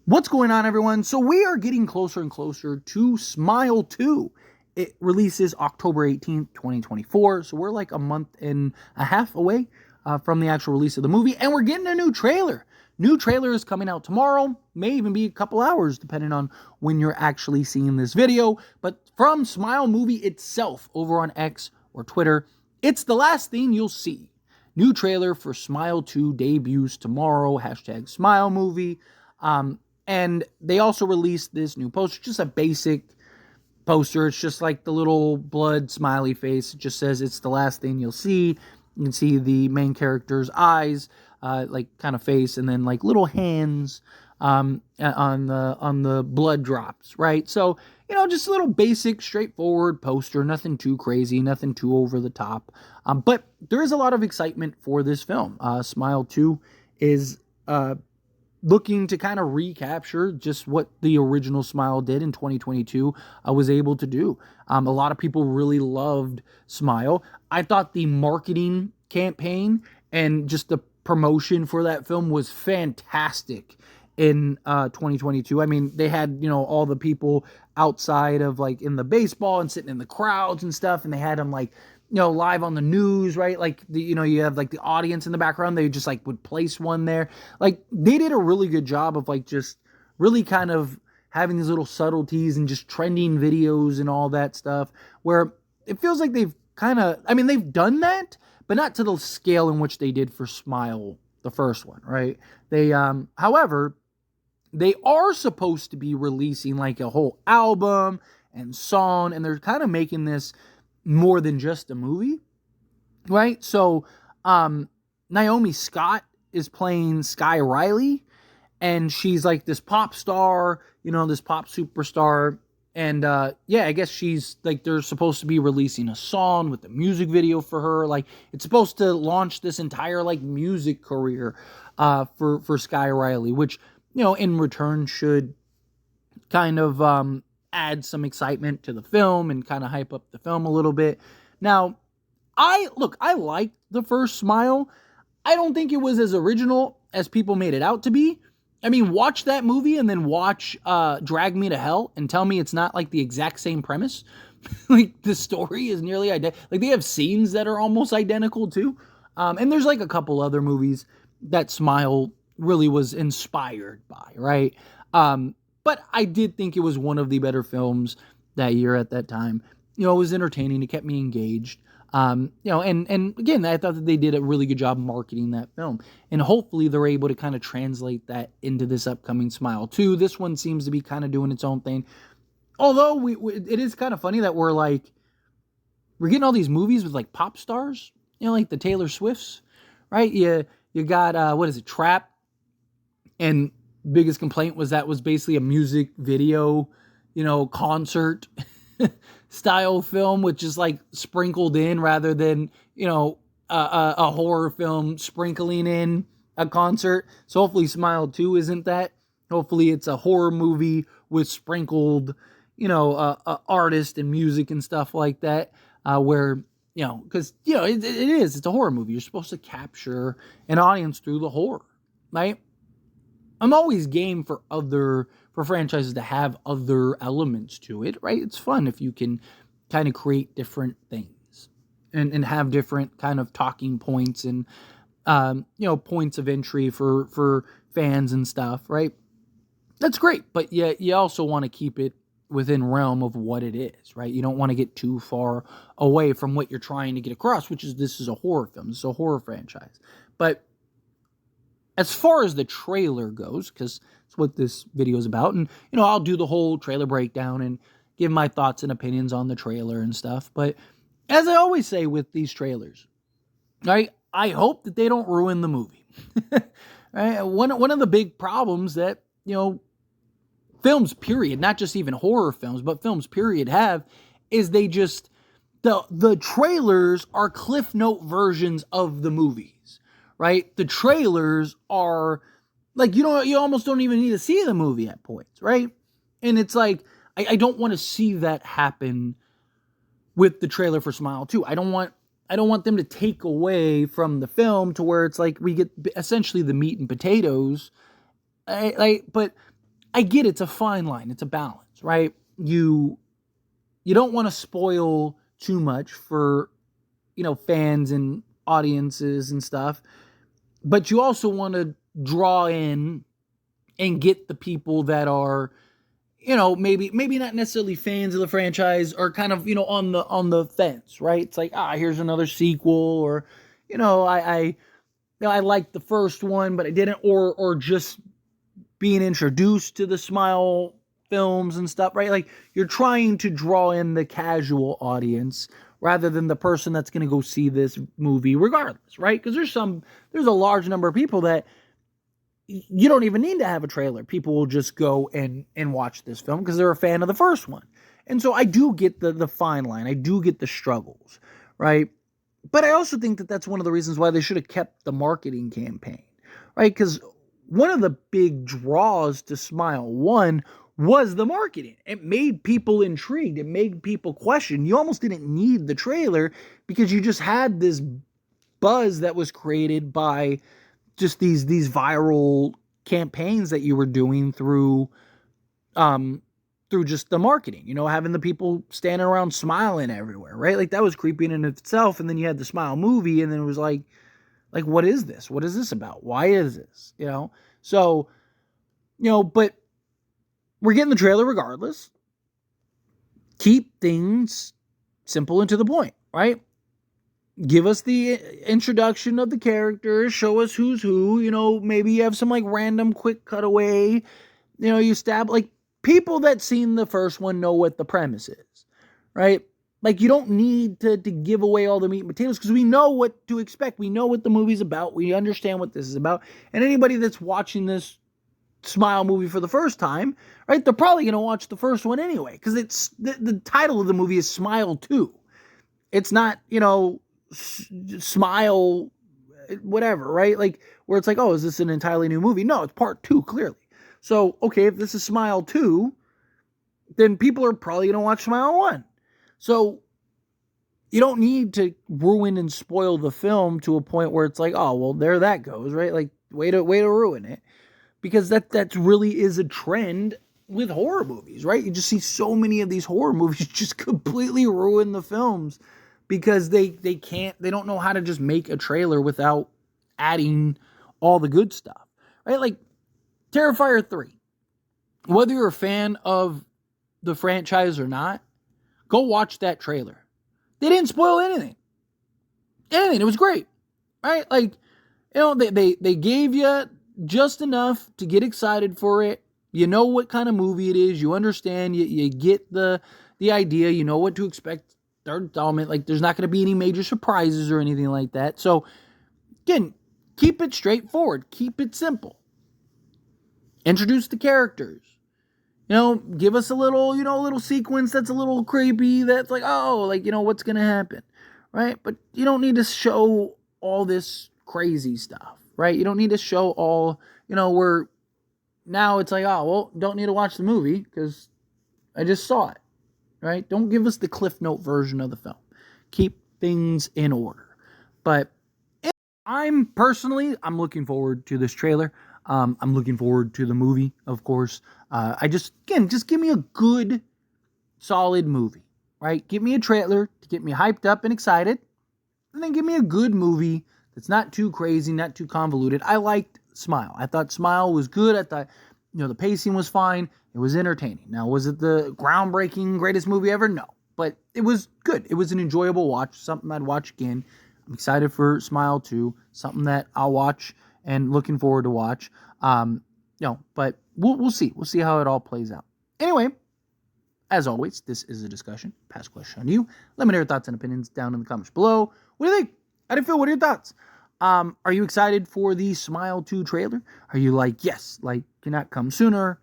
What's going on, everyone? So we are getting closer and closer to Smile 2. It releases October 18th, 2024. So we're like a month and a half away from the actual release of the movie. And we're getting a new trailer. New trailer is coming out tomorrow. May even be a couple hours, depending on when you're actually seeing this video. But from Smile Movie itself, over on X or Twitter, it's the last thing you'll see. New trailer for Smile 2 debuts tomorrow. Hashtag Smile Movie. And they also released this new poster, just a basic poster. It's just like the little blood smiley face. It just says it's the last thing you'll see. You can see the main character's eyes, like kind of face, and then like little hands on the blood drops, right? So, just a little basic, straightforward poster. Nothing too crazy, nothing too over the top. But there is a lot of excitement for this film. Smile 2 is looking to kind of recapture just what the original Smile did in 2022 was able to do. A lot of people really loved Smile. I thought the marketing campaign and just the promotion for that film was fantastic in 2022. I mean, they had, all the people outside of like in the baseball and sitting in the crowds and stuff, and they had them like live on the news, right? Like you have like the audience in the background. They just like would place one there. Like they did a really good job of like just really kind of having these little subtleties and just trending videos and all that stuff, where it feels like they've they've done that, but not to the scale in which they did for Smile, the first one, right? They, however, they are supposed to be releasing like a whole album and song, and they're kind of making this more than just a movie, right? So Naomi Scott is playing Sky Riley, and she's like this pop star, this pop superstar. And I guess she's like, they're supposed to be releasing a song with the music video for her. Like, it's supposed to launch this entire like music career for Sky Riley, which in return should kind of add some excitement to the film and kind of hype up the film a little bit. Now, I liked the first Smile. I don't think it was as original as people made it out to be. I mean, watch that movie and then watch Drag Me to Hell and tell me it's not like the exact same premise. Like the story is nearly identical. Like they have scenes that are almost identical too. And there's like a couple other movies that Smile really was inspired by, right? But I did think it was one of the better films that year at that time. It was entertaining. It kept me engaged. And again, I thought that they did a really good job marketing that film. And hopefully they're able to kind of translate that into this upcoming Smile 2. This one seems to be kind of doing its own thing. Although it is kind of funny that we're getting all these movies with like pop stars, like the Taylor Swifts, right? You got, what is it, Trap? And biggest complaint was that was basically a music video, concert style film with just like sprinkled in rather than, a horror film sprinkling in a concert. So hopefully Smile 2 isn't that. Hopefully it's a horror movie with sprinkled, artist and music and stuff like that, where, because, it is, it's a horror movie. You're supposed to capture an audience through the horror, right? I'm always game for franchises to have other elements to it, right? It's fun if you can kind of create different things and have different kind of talking points and, points of entry for fans and stuff, right? That's great, but you also want to keep it within realm of what it is, right? You don't want to get too far away from what you're trying to get across, which is this is a horror film. This is a horror franchise. But as far as the trailer goes, because it's what this video is about, and, I'll do the whole trailer breakdown and give my thoughts and opinions on the trailer and stuff. But as I always say with these trailers, right, I hope that they don't ruin the movie. Right? One of the big problems that, films, period, not just even horror films, but films, period, have is they just, the trailers are Cliff Note versions of the movies. Right? The trailers are like, you almost don't even need to see the movie at points, right? And it's like, I don't want to see that happen with the trailer for Smile 2. I don't want them to take away from the film to where it's like we get essentially the meat and potatoes. But I get it's a fine line. It's a balance, right? You don't want to spoil too much for, fans and audiences and stuff, but you also want to draw in and get the people that are, maybe not necessarily fans of the franchise, or kind of, on the fence, right? It's like, here's another sequel, or, I liked the first one, but I didn't, or just being introduced to the Smile films and stuff, right? Like, you're trying to draw in the casual audience rather than the person that's going to go see this movie regardless, right? Because there's a large number of people that you don't even need to have a trailer. People will just go and watch this film because they're a fan of the first one. And so I do get the fine line. I do get the struggles, right? But I also think that that's one of the reasons why they should have kept the marketing campaign, right? Because one of the big draws to Smile 1 was the marketing. It made people intrigued. It made people question. You almost didn't need the trailer because you just had this buzz that was created by just these viral campaigns that you were doing through just the marketing, having the people standing around smiling everywhere, right? Like, that was creepy in itself. And then you had the Smile movie, and then it was like, what is this? What is this about? Why is this? So, but we're getting the trailer regardless. Keep things simple and to the point, right? Give us the introduction of the characters, show us who's who, maybe you have some like random quick cutaway, you stab, like, people that seen the first one know what the premise is, right? Like, you don't need to give away all the meat and potatoes because we know what to expect. We know what the movie's about. We understand what this is about. And anybody that's watching this Smile movie for the first time, right, they're probably going to watch the first one anyway because it's the title of the movie is Smile 2. It's not, Smile whatever, right? Like, where it's like, oh, is this an entirely new movie? No, it's part 2, clearly. So, okay, if this is Smile 2, then people are probably going to watch Smile 1. So, you don't need to ruin and spoil the film to a point where it's like, oh, well, there that goes, right? Like, way to ruin it. Because that really is a trend with horror movies, right? You just see so many of these horror movies just completely ruin the films because they don't know how to just make a trailer without adding all the good stuff, right? Like Terrifier 3. Whether you're a fan of the franchise or not, go watch that trailer. They didn't spoil anything. It was great, right? Like, they gave you just enough to get excited for it. You know what kind of movie it is. You understand. You get the idea. You know what to expect. Third installment. Like, there's not going to be any major surprises or anything like that. So, again, keep it straightforward. Keep it simple. Introduce the characters. Give us a little sequence that's a little creepy. That's like, oh, like, what's going to happen, right? But you don't need to show all this crazy stuff, right? You don't need to show all, where now it's like, oh, well, don't need to watch the movie because I just saw it, right? Don't give us the Cliff Note version of the film. Keep things in order. But I'm looking forward to this trailer. I'm looking forward to the movie, of course. Just give me a good, solid movie, right? Give me a trailer to get me hyped up and excited, and then give me a good movie that's not too crazy, not too convoluted. I liked Smile. I thought Smile was good. I thought, the pacing was fine. It was entertaining. Now, was it the groundbreaking greatest movie ever? No, but it was good. It was an enjoyable watch, something I'd watch again. I'm excited for Smile 2, something that I'll watch and looking forward to watch. But we'll see. We'll see how it all plays out. Anyway, as always, this is a discussion. Pass question on you. Let me know your thoughts and opinions down in the comments below. What do you think? How do you feel? What are your thoughts? Are you excited for the Smile 2 trailer? Are you like, yes, like, cannot come sooner?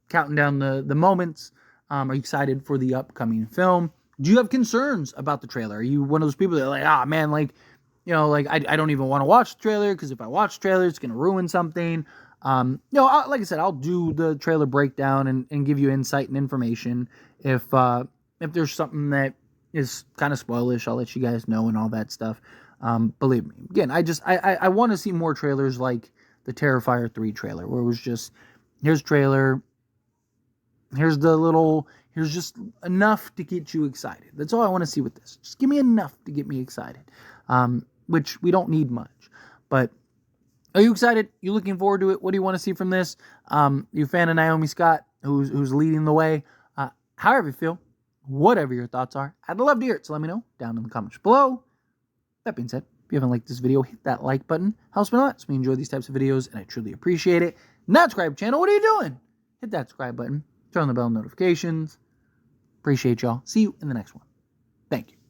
Counting down the moments. Are you excited for the upcoming film? Do you have concerns about the trailer? Are you one of those people that are like, man, like, I don't even want to watch the trailer because if I watch the trailer, it's going to ruin something. Like I said, I'll do the trailer breakdown and give you insight and information. If there's something that is kind of spoilish, I'll let you guys know and all that stuff. Believe me. Again, I want to see more trailers like the Terrifier 3 trailer, where it was just, here's trailer, Here's the little, here's just enough to get you excited. That's all I want to see with this. Just give me enough to get me excited, which we don't need much. But are you excited? You looking forward to it? What do you want to see from this? You a fan of Naomi Scott, who's leading the way? However you feel, whatever your thoughts are, I'd love to hear it. So let me know down in the comments below. That being said, if you haven't liked this video, hit that like button. Helps me a lot. So we enjoy these types of videos, and I truly appreciate it. Not subscribe channel. What are you doing? Hit that subscribe button. Turn on the bell notifications. Appreciate y'all. See you in the next one. Thank you.